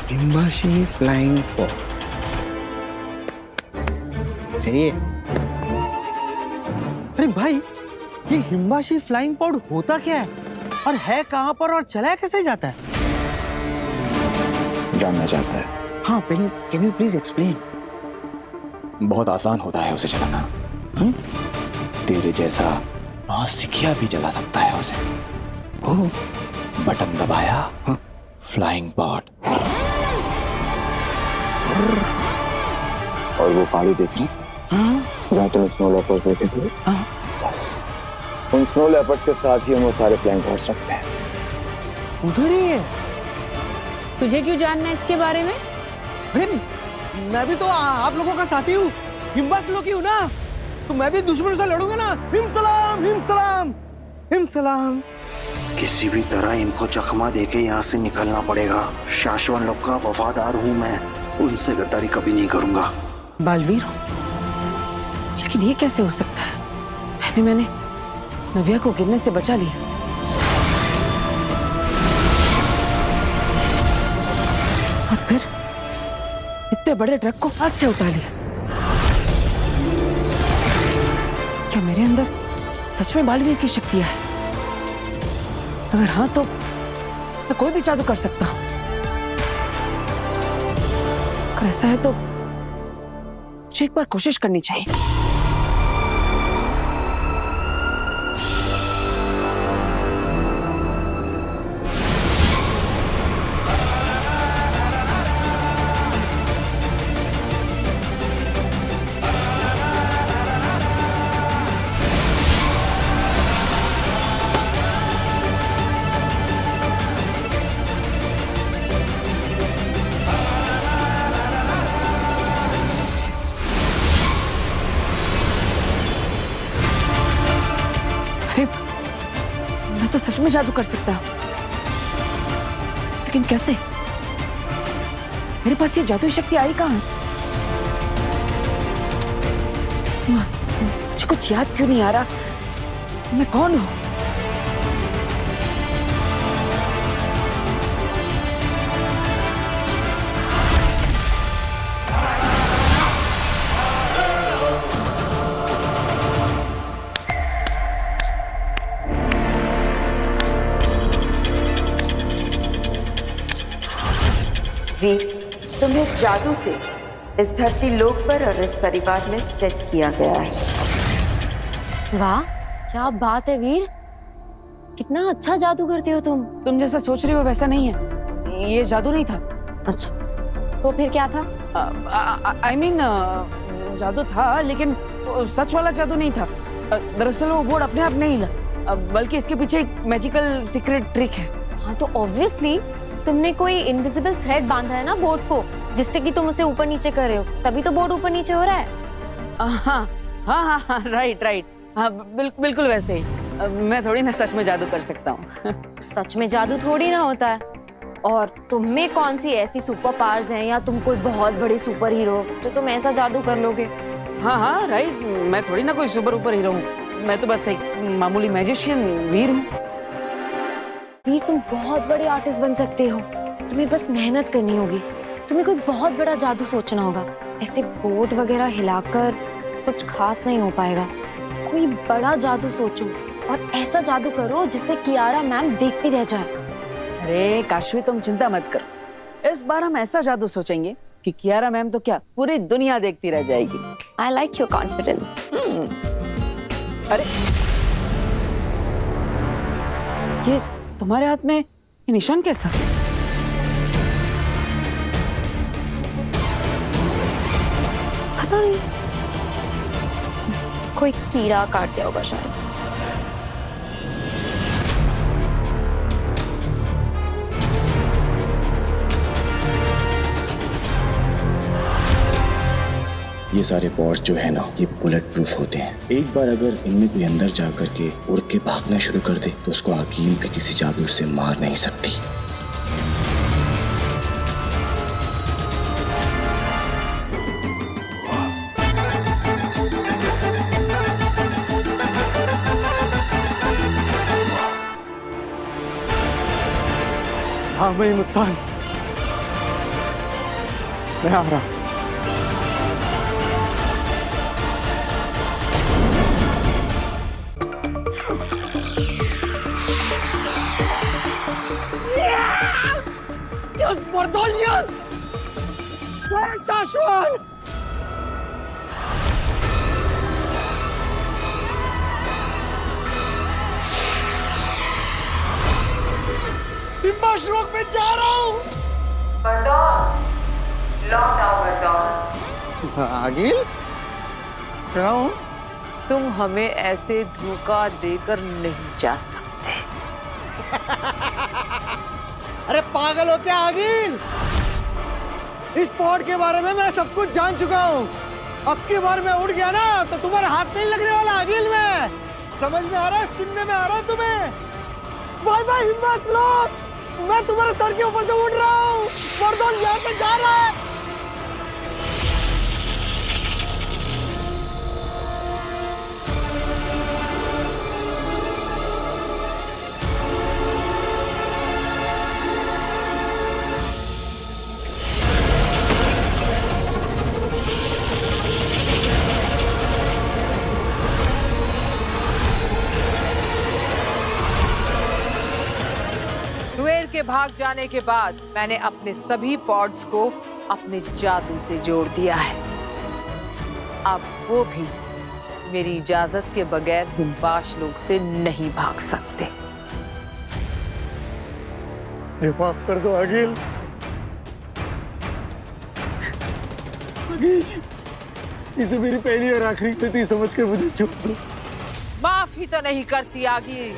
हिम्बाशी flying pod. ये अरे भाई, ये हिम्बाशी फ्लाइंग पॉड होता क्या है और है कहाँ पर और चलाया कैसे जाता है? जानना चाहता है? हाँ, कैन यू प्लीज एक्सप्लेन? बहुत आसान होता है उसे चलाना। तेरे जैसा नौसिखिया भी चला सकता है उसे। ओह, बटन दबाया, फ्लाइंग पॉड। और वो पहाड़ी देख रहे? जहाँ तुम स्नो लेपर्ड्स देखे थे, बस उन स्नो लेपर्ड्स के साथ ही हम वो सारे फ्लाइंग पॉड्स रखते हैं। उधर ही है। तुझे क्यों जानना है इसके बारे में? अरे मैं भी तो आप लोगों का साथी हूँ, हिम्बाशी लोग ही हूँ ना, तो मैं भी दुश्मनों से लड़ूंगा ना। हिम सलाम, हिम सलाम, हिम सलाम। किसी भी तरह इनको चकमा देके यहाँ से निकलना पड़ेगा। शाश्वन लोग का वफादार हूँ मैं, उनसे गद्दारी कभी नहीं करूंगा। बालवीर हो, लेकिन ये कैसे हो सकता है? मैंने नव्या को गिरने से बचा लिया, और फिर इतने बड़े ट्रक को हाथ से उठा लिया। क्या मेरे अंदर सच में बालवीर की शक्तियां है? अगर हाँ तो मैं कोई भी जादू कर सकता हूं। अगर ऐसा है तो मुझे एक बार कोशिश करनी चाहिए। अरे मैं तो सच में जादू कर सकता हूं, लेकिन कैसे? मेरे पास ये जादुई शक्ति आई कहां से? मुझे कुछ याद क्यों नहीं आ रहा? मैं कौन हूं? वीर, तुम्हें जादू से इस धरती लोक पर और इस परिवार में सेट किया गया है। वाह, क्या बात है वीर, कितना अच्छा जादू करती हो तुम। तुम जैसा सोच रही हो वैसा नहीं है, ये जादू नहीं था। अच्छा, तो फिर क्या था? I mean, जादू था, लेकिन सच वाला जादू नहीं था। दरअसल वो बोर्ड अपने आप नहीं हिला, बल्कि इसके पीछे एक मैजिकल सीक्रेट ट्रिक है। हाँ, तो ऑब्वियसली तुमने कोई इनविजिबल थ्रेड बांधा है ना बोर्ड को, जिससे कि तुम उसे ऊपर नीचे कर रहे हो, तभी तो बोर्ड ऊपर नीचे हो रहा है। हाँ हाँ हाँ, राइट राइट, हाँ बिल्कुल वैसे ही। मैं थोड़ी ना सच में जादू कर सकता हूँ। सच में जादू थोड़ी ना होता है। और तुम में कौन सी ऐसी सुपर पावर्स हैं, या तुम कोई बहुत बड़ी सुपर हीरो जो तुम ऐसा जादू कर लोगे? हाँ हाँ राइट, मैं थोड़ी ना कोई सुपर हीरो हूँ, मैं तो बस एक मामूली मैजिशियन वीर हूँ। वीर, तुम बहुत बड़े आर्टिस्ट बन सकते हो, तुम्हें बस मेहनत करनी होगी। तुम्हें कोई बहुत बड़ा जादू सोचना होगा। ऐसे बोर्ड वगैरह हिलाकर कुछ खास नहीं हो पाएगा। कोई बड़ा जादू सोचो और ऐसा जादू करो जिससे कियारा मैम देखती रह जाए। अरे काशवी, तुम चिंता मत करो, इस बार हम ऐसा जादू सोचेंगे कि कियारा मैम तो क्या, पूरी दुनिया देखती रह जाएगी। I like your confidence. अरे ये तुम्हारे हाथ में ये निशान कैसा? पता नहीं, कोई कीड़ा काट दिया होगा शायद। ये सारे पॉड्स जो है ना, ये बुलेट प्रूफ होते हैं। एक बार अगर इनमें कोई अंदर जा करके उड़ के भागना शुरू कर दे तो उसको आकील भी किसी जादू से मार नहीं सकती। हाँ मैं मुत्तान, मैं आ रहा। Yes, Bardol, yes! शाश्वत! हिम्बा श्लोक में जा रहा हूँ। आगिल क्या हूँ? तुम हमें ऐसे धोखा देकर नहीं जा सकते। अरे पागल हो क्या आगिल? इस पॉड के बारे में मैं सब कुछ जान चुका हूँ। अब की बार मैं उड़ गया ना तो तुम्हारे हाथ नहीं लगने वाला आगिल में। समझ में आ रहा है? सुनने में आ रहा है तुम्हें? बाय बाय हिम्बा श्लोक। मैं तुम्हारे सर के ऊपर से उड़ रहा हूँ। बर्दोल यहाँ से जा रहा है। दुएल के भाग जाने के बाद मैंने अपने सभी पॉड्स को अपने जादू से जोड़ दिया है। अब वो भी मेरी इजाजत के बगैर हिम्बाश लोग से नहीं भाग सकते। माफ कर दो आगिल। आगिल जी, इसे मेरी पहली और आखिरी गलती समझकर मुझे छोड़ दो। माफ ही तो नहीं करती आगी।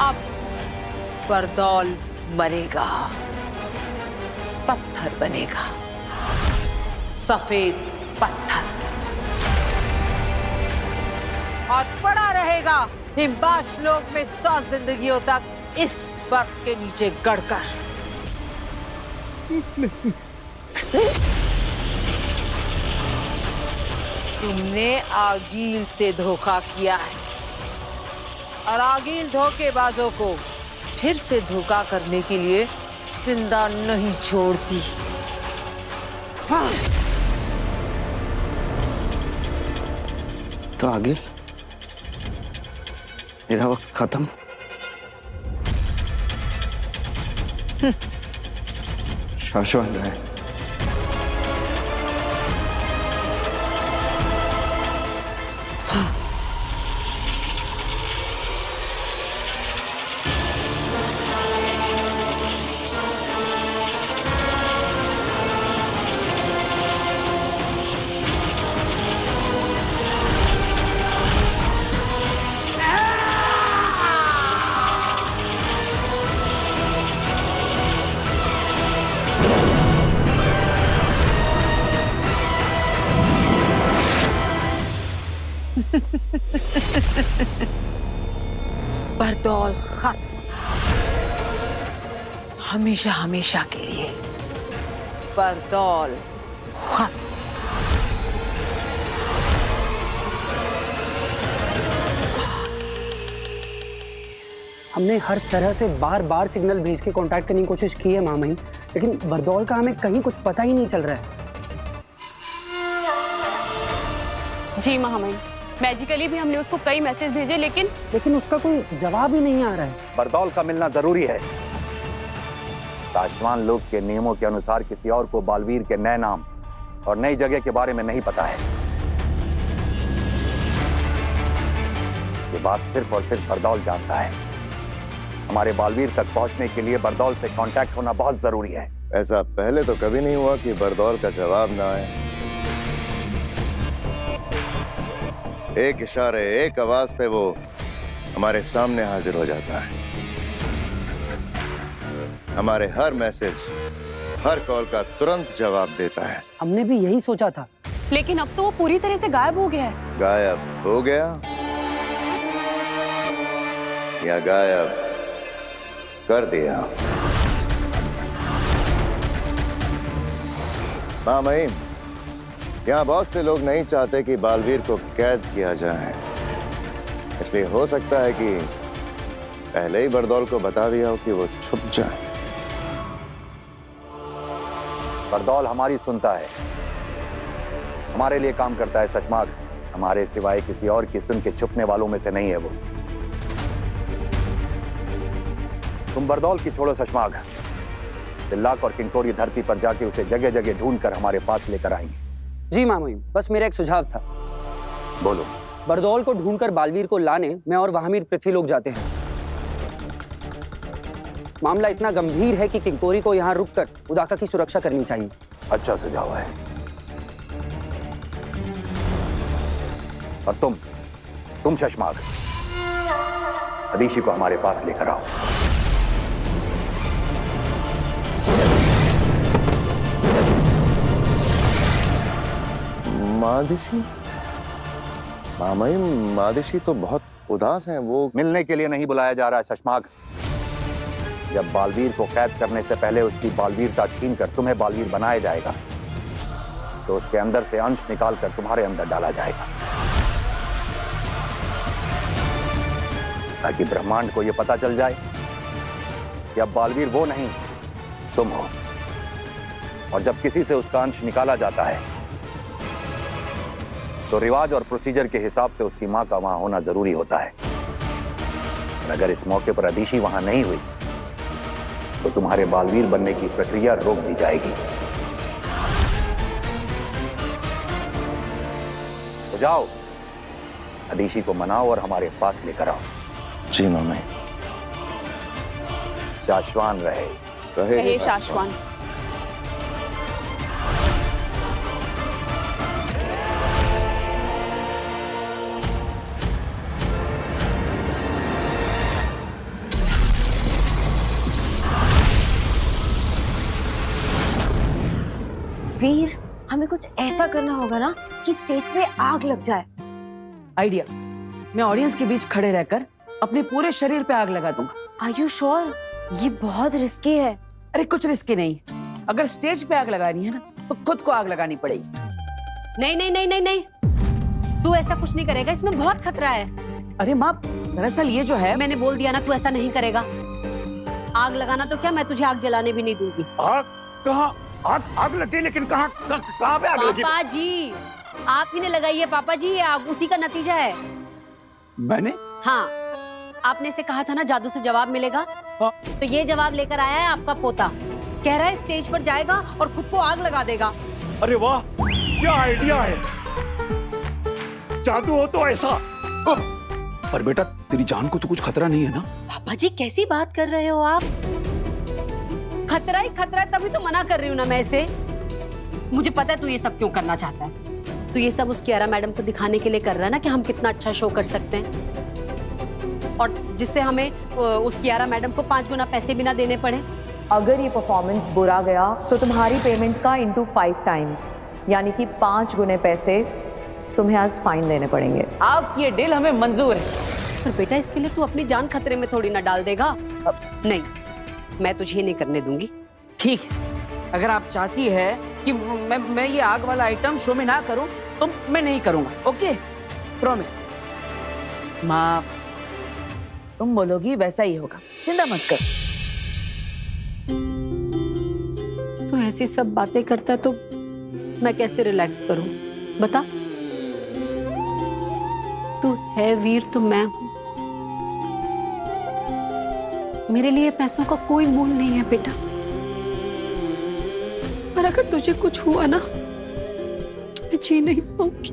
अब बरदौल मरेगा, पत्थर बनेगा, सफेद पत्थर, और पड़ा रहेगा हिम्बाश लोक में 100 जिंदगियों तक इस बर्फ के नीचे गड़कर। तुमने आगील से धोखा किया है और आगील धोखेबाजों को फिर से धोखा करने के लिए जिंदा नहीं छोड़ती। हाँ। तो आगिल, मेरा वक्त खत्म। शाश्वत है। बरदौल खत्म, हमेशा हमेशा के लिए। बरदौल खत्म। हमने हर तरह से बार बार सिग्नल भेज के कांटेक्ट करने की कोशिश की है मामही, लेकिन बरदौल का हमें कहीं कुछ पता ही नहीं चल रहा है। जी महामहिम, मैजिकली भी हमने उसको कई मैसेज भेजे लेकिन उसका कोई जवाब ही नहीं आ रहा है। बरदौल का मिलना जरूरी है। साशवान लोक के नियमों के अनुसार किसी और को बालवीर के नए नाम और नई जगह के बारे में नहीं पता है। ये बात सिर्फ और सिर्फ बरदौल जानता है। हमारे बालवीर तक पहुंचने के लिए बरदौल से कांटेक्ट होना बहुत जरूरी है। ऐसा पहले तो कभी नहीं हुआ कि बरदौल का जवाब ना आए। एक इशारे, एक आवाज पे वो हमारे सामने हाजिर हो जाता है। हमारे हर मैसेज, हर कॉल का तुरंत जवाब देता है। हमने भी यही सोचा था, लेकिन अब तो वो पूरी तरह से गायब हो गया है। गायब हो गया या गायब कर दिया? हाँ महीम, यहाँ बहुत से लोग नहीं चाहते कि बालवीर को कैद किया जाए, इसलिए हो सकता है कि पहले ही बरदौल को बता दिया हो कि वो छुप जाए। बरदौल हमारी सुनता है, हमारे लिए काम करता है शशमाग। हमारे सिवाय किसी और की सुन के छुपने वालों में से नहीं है वो। तुम बरदौल की छोड़ो शशमाग, तिल्लाक और किंकोरी धरती पर जाके उसे जगह जगह ढूंढकर हमारे पास लेकर आएंगे। जी मामा, बस मेरा एक सुझाव था। बोलो। बरदौल को ढूंढकर बालवीर को लाने मैं और वहामीर पृथ्वी लोग जाते हैं। मामला इतना गंभीर है कि किंकोरी को यहाँ रुककर उदाका की सुरक्षा करनी चाहिए। अच्छा सुझाव है। और तुम शशमाग, अदीशी को हमारे पास लेकर आओ। मादिशी? मामाई, मादिशी तो बहुत उदास हैं। वो मिलने के लिए नहीं बुलाया जा रहा है शशमाग। जब बालवीर को कैद करने से पहले उसकी बालवीरता छीनकर तुम्हें बालवीर बनाया जाएगा, तो उसके अंदर से अंश निकालकर तुम्हारे अंदर डाला जाएगा, ताकि ब्रह्मांड को यह पता चल जाए कि अब बालवीर वो नहीं तुम हो। और जब किसी से उसका अंश निकाला जाता है तो रिवाज और प्रोसीजर के हिसाब से उसकी मां का वहां होना जरूरी होता है। और अगर इस मौके पर अदीशी वहां नहीं हुई तो तुम्हारे बालवीर बनने की प्रक्रिया रोक दी जाएगी। तो जाओ, अदीशी को मनाओ और हमारे पास लेकर आओ। जी मामा। शाश्वान रहे। रहे शाश्वान। वीर, हमें कुछ ऐसा करना होगा ना कि स्टेज पे आग लग जाए। आइडिया, मैं ऑडियंस के बीच खड़े रहकर अपने पूरे शरीर पे आग लगा दूंगा। Are you sure? ये बहुत रिस्की है। अरे कुछ रिस्की नहीं, अगर स्टेज पे आग लगानी है ना तो खुद को आग लगानी पड़ेगी। नहीं नहीं नहीं नहीं नहीं, तू ऐसा कुछ नहीं करेगा, इसमें बहुत खतरा है। अरे माँ, दरअसल ये जो है, मैंने बोल दिया ना, तू ऐसा नहीं करेगा। आग लगाना तो क्या, मैं तुझे आग जलाने भी नहीं दूंगी। आग कहाँ? आग लगी, लेकिन कहाँ पे आग लगी? पापा जी, आप ही ने लगाई है पापा जी, ये आग उसी का नतीजा है। मैंने? हाँ, आपने से कहा था ना जादू से जवाब मिलेगा। हाँ। तो ये जवाब लेकर आया है आपका पोता। कह रहा है स्टेज पर जाएगा और खुद को आग लगा देगा। अरे वाह, क्या आइडिया है। जादू हो तो ऐसा। पर बेटा, तेरी जान को तो कुछ खतरा नहीं है ना? पापा जी कैसी बात कर रहे हो आप? खतरा ही खतरा है, तभी तो मना कर रही हूँ ना मैं इसे। मुझे पता है तू ये सब क्यों करना चाहता है। तू ये सब उस कियारा मैडम को दिखाने के लिए कर रहा है ना कि हम कितना अच्छा शो कर सकते हैं, और जिससे हमें उस कियारा मैडम को 5 गुना पैसे भी ना देने पड़े। अगर ये परफॉर्मेंस बुरा गया तो तुम्हारी पेमेंट का इंटू 5 टाइम्स, यानी कि 5 गुने पैसे तुम्हें आज फाइन देने पड़ेंगे। आपकी ये डील हमें मंजूर है। पर बेटा, इसके लिए तू अपनी जान खतरे में थोड़ी ना डाल देगा। नहीं, मैं तुझे नहीं करने दूंगी। ठीक है, अगर आप चाहती है कि मैं ये आग वाला आइटम शो में ना करूं तो मैं नहीं करूंगा। Okay, promise. माँ, तुम बोलोगी वैसा ही होगा, चिंता मत कर। तू ऐसी सब बातें करता तो मैं कैसे रिलैक्स करूं, बता। तू है वीर तो मैं हूं। मेरे लिए पैसों का कोई मोल नहीं है बेटा, पर अगर तुझे कुछ हुआ ना तो मैं जी नहीं पाऊंगी।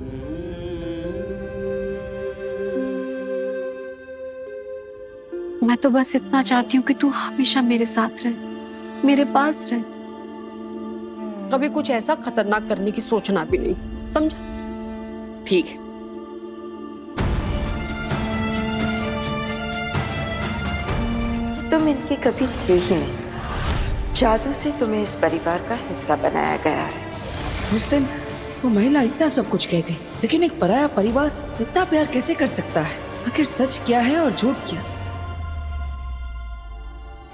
मैं तो बस इतना चाहती हूँ कि तू हमेशा मेरे साथ रहे, मेरे पास रहे, कभी कुछ ऐसा खतरनाक करने की सोचना भी नहीं, समझा? ठीक है। तुम इनके कभी थे ही नहीं। जादू से तुम्हें इस परिवार का हिस्सा बनाया गया है। उस दिन वो महिला इतना सब कुछ कह गई, लेकिन एक पराया परिवार इतना प्यार कैसे कर सकता है? आखिर सच क्या है और झूठ क्या?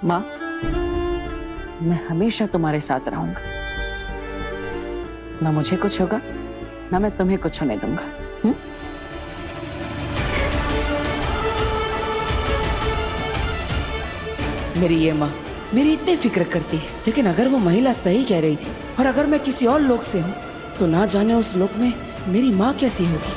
माँ, मैं हमेशा तुम्हारे साथ रहूंगा। ना मुझे कुछ होगा, ना मैं तुम्हें कुछ होने दूंगा। मेरी ये माँ मेरी इतनी फिक्र करती है, लेकिन अगर वो महिला सही कह रही थी और अगर मैं किसी और लोक से हूँ तो ना जाने उस लोक में मेरी माँ कैसी होगी।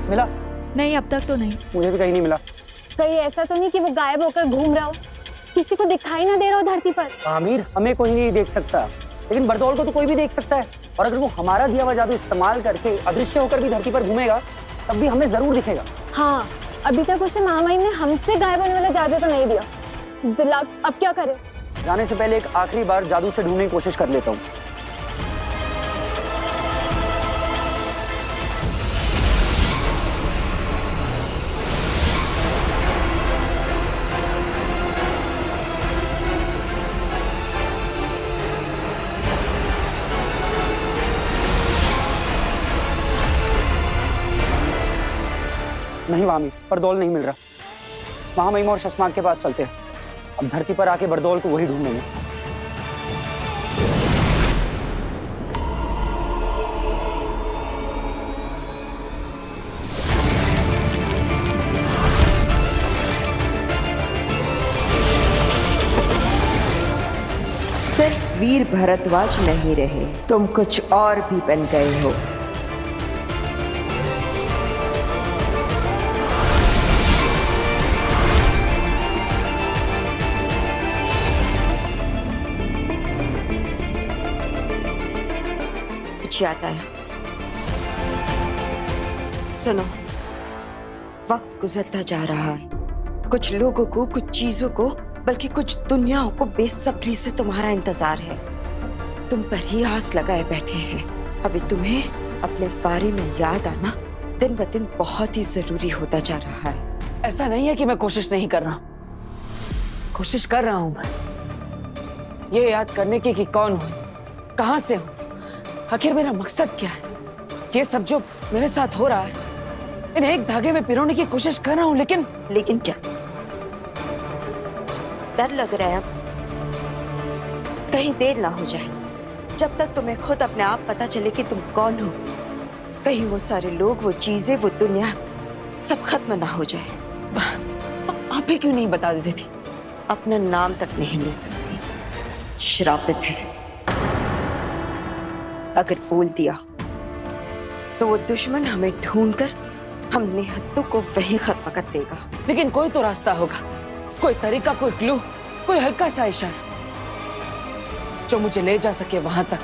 मिला? नहीं, अब तक तो नहीं। मुझे भी कहीं नहीं मिला। कहीं ऐसा तो नहीं कि वो गायब होकर घूम रहा हो, किसी को दिखाई ना दे रहा हो धरती पर? आमिर, हमें कोई नहीं देख सकता, लेकिन बरदौल को तो कोई भी देख सकता है। और अगर वो हमारा दिया हुआ जादू इस्तेमाल करके अदृश्य होकर भी धरती पर घूमेगा, तब भी हमें जरूर दिखेगा। हाँ, अभी तक उसे महामहिम ने हमसे गायब होने वाला जादू तो नहीं दिया। दिला, अब क्या करें? जाने से पहले एक आखिरी बार जादू से ढूंढने की कोशिश कर लेता हूँ। नहीं वामी, बरदौल नहीं मिल रहा। महामहिम और शशमाग के पास चलते हैं। अब धरती पर आके बरदौल को वही ढूंढेंगे। सिर्फ वीर भरद्वाज नहीं रहे, तुम कुछ और भी बन गए हो। याद आया, सुनो, वक्त गुजरता जा रहा है। कुछ लोगों को, कुछ चीजों को, बल्कि कुछ दुनियाओं को बेसब्री से तुम्हारा इंतजार है। तुम पर ही आस लगाए बैठे हैं। अभी तुम्हें अपने बारे में याद आना दिन ब दिन बहुत ही जरूरी होता जा रहा है। ऐसा नहीं है कि मैं कोशिश नहीं कर रहा हूं, कोशिश कर रहा हूं मैं ये याद करने की कि कौन हूं, कहां से हूं, आखिर मेरा मकसद क्या है। ये सब जो मेरे साथ हो रहा है, इन्हें एक धागे में पिरोने की कोशिश कर रहा हूं, लेकिन क्या? डर लग रहा है अब? कहीं देर ना हो जाए। जब तक तुम्हें खुद अपने आप पता चले कि तुम कौन हो, कहीं वो सारे लोग, वो चीजें, वो दुनिया सब खत्म ना हो जाए। तो आप ही क्यों नहीं बता देती थी? अपना नाम तक नहीं ले सकती, श्रापित है। अगर बोल दिया तो वो दुश्मन हमें ढूंढकर हम निहत्तों को वहीं खत्म कर देगा। लेकिन कोई तो रास्ता होगा, कोई तरीका, कोई क्लू, कोई हल्का सा इशारा जो मुझे ले जा सके वहां तक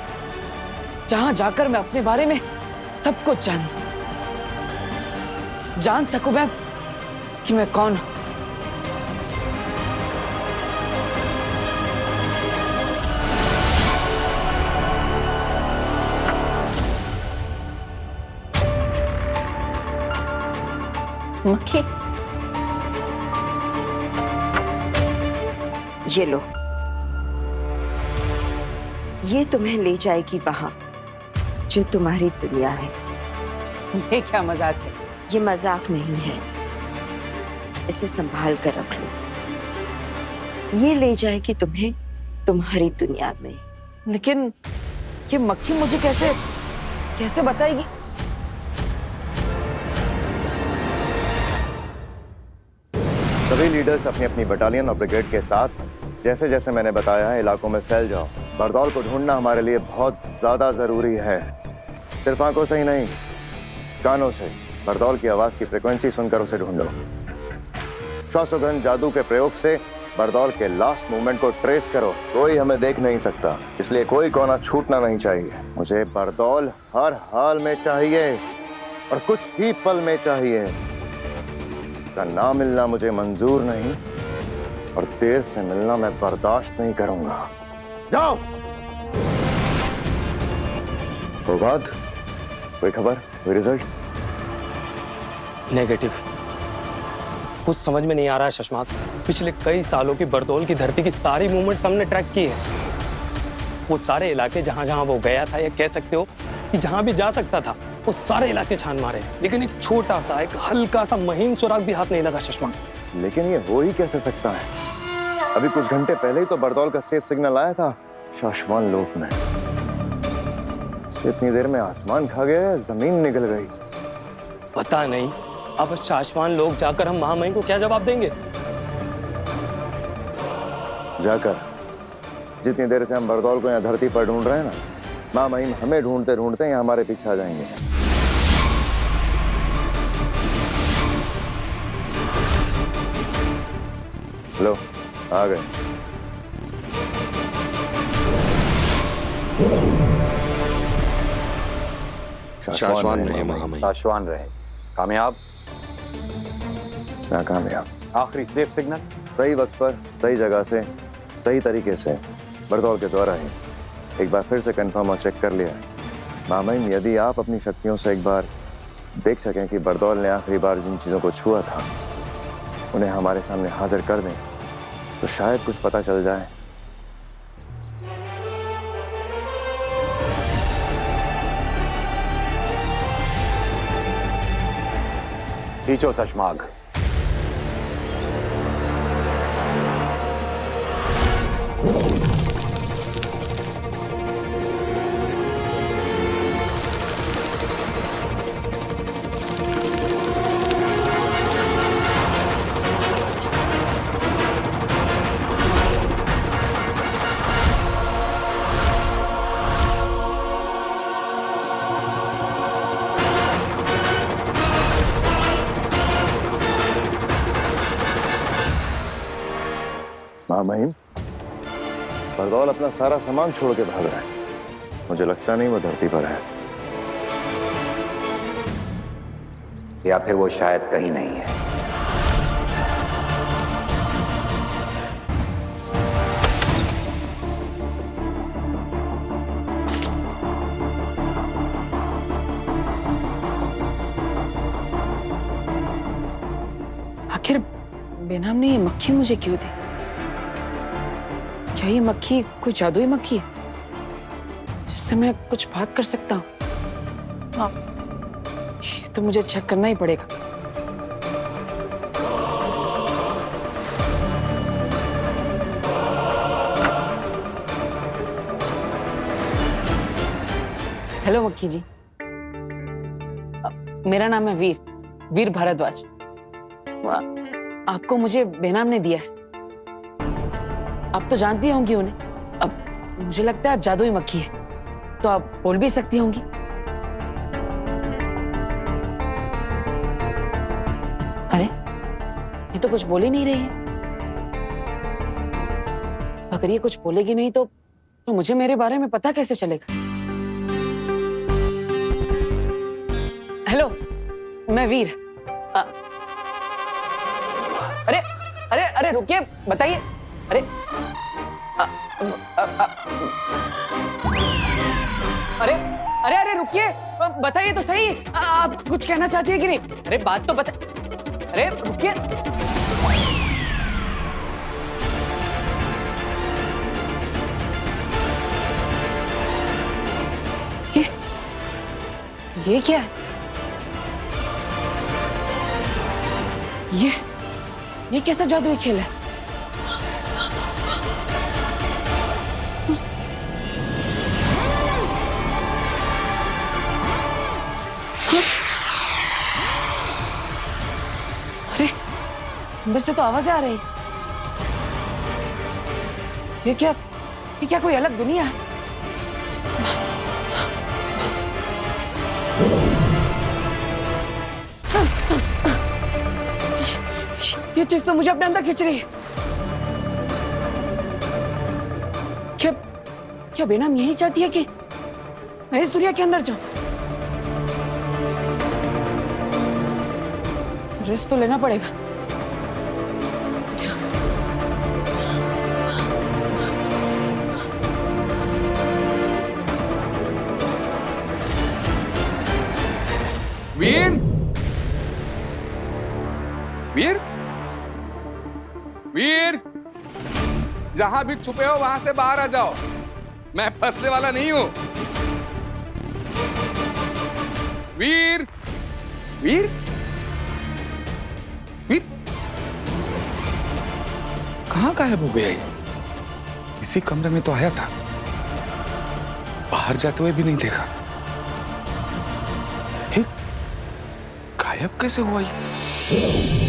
जहां जाकर मैं अपने बारे में सब कुछ जान सकूं मैं कि मैं कौन हूं। मक्खी, ये लो, ये तुम्हें ले जाएगी वहां जो तुम्हारी दुनिया है। ये क्या मजाक है? ये मजाक नहीं है, इसे संभाल कर रख लो। ये ले जाएगी तुम्हें तुम्हारी दुनिया में। लेकिन ये मक्खी मुझे कैसे बताएगी? सभी लीडर्स अपनी अपनी बटालियन और ब्रिगेड के साथ जैसे जैसे मैंने बताया है इलाकों में फैल जाओ। बरदौल को ढूंढना हमारे लिए बहुत ज्यादा जरूरी है। सिर्फ आंखों से ही नहीं, कानों से बरदौल की आवाज की फ्रीक्वेंसी सुनकर उसे ढूंढो। श्वासोगंध जादू के प्रयोग से बरदौल के लास्ट मूवमेंट को ट्रेस करो। कोई हमें देख नहीं सकता, इसलिए कोई कोना छूटना नहीं चाहिए। मुझे बरदौल हर हाल में चाहिए और कुछ ही पल में चाहिए। इसका ना मिलना मुझे मंजूर नहीं और देर से मिलना मैं बर्दाश्त नहीं करूंगा। जाओ। प्रभात, कोई खबर, कोई रिजल्ट? नेगेटिव। कुछ समझ में नहीं आ रहा है शशमाक। पिछले कई सालों की बरदौल की धरती की सारी मूवमेंट्स हमने ट्रैक की है। वो सारे इलाके जहां जहां वो गया था, या कह सकते हो कि जहां भी जा सकता था, वो सारे इलाके छान मारे, लेकिन एक छोटा सा, एक हल्का सा महीन सुराग भी हाथ नहीं लगा शशमाक। लेकिन ये हो ही कैसे सकता है? अभी कुछ घंटे पहले ही तो बरदौल का सेफ सिग्नल आया था शाश्वान लोक में। इतनी देर में आसमान खा गया, जमीन निकल गई। पता नहीं, अब शाश्वान लोग जाकर हम महामहिम को क्या जवाब देंगे? जाकर जितनी देर से हम बरदौल को यहाँ धरती पर ढूंढ रहे हैं ना, महामहिम हमें ढूंढते ढूंढते यहाँ हमारे पीछे आ जाएंगे। लो, आ गए। शाश्वान रहे महामहिम। शाश्वान रहे। कामयाब? नाकामयाब। आखिरी सेफ सिग्नल सही वक्त पर, सही जगह से, सही तरीके से बरदौल के द्वारा ही एक बार फिर से कंफर्म और चेक कर लिया। महामहिम, यदि आप अपनी शक्तियों से एक बार देख सकें कि बरदौल ने आखिरी बार जिन चीज़ों को छुआ था उन्हें हमारे सामने हाजिर कर दें तो शायद कुछ पता चल जाए। खींचो शशमाग। महामहिम, बरदौल अपना सारा सामान छोड़ के भाग रहा है। मुझे लगता नहीं वो धरती पर है। या फिर वो शायद कहीं नहीं है। आखिर बेनाम ने ये मक्खी मुझे क्यों दी? क्या ये मक्खी कोई जादुई मक्खी है जिससे मैं कुछ बात कर सकता हूँ? ये तो मुझे चेक करना ही पड़ेगा। हेलो मक्खी जी, मेरा नाम है वीर भारद्वाज। आपको मुझे बेनाम ने दिया है। आप तो जानती होंगी उन्हें। अब मुझे लगता है आप जादुई मक्खी है, तो आप बोल भी सकती होंगी। अरे ये तो कुछ बोल ही नहीं रही है। अगर ये कुछ बोलेगी नहीं तो मुझे मेरे बारे में पता कैसे चलेगा? हेलो, मैं वीर। अरे अरे अरे रुकिए, बताइए। अरे अरे अरे अरे रुकिए, बताइए तो सही। आप कुछ कहना चाहती है कि नहीं? अरे बात तो बता। अरे रुकिए। ये क्या है? ये कैसा जादुई खेल है? अरे अंदर से तो आवाजें आ रही। ये क्या कोई अलग दुनिया है? ये चीज तो मुझे अपने अंदर खींच रही है। क्या बेनाम यही चाहती है कि मैं इस दुनिया के अंदर जाऊं? रिस्क तो लेना पड़ेगा। वीर, वीर, वीर, जहां भी छुपे हो वहां से बाहर आ जाओ। मैं फंसने वाला नहीं हूं। वीर, वीर, वीर, कहां गायब हो गया ये? इसी कमरे में तो आया था। बाहर जाते हुए भी नहीं देखा। गायब कैसे हुआ ये?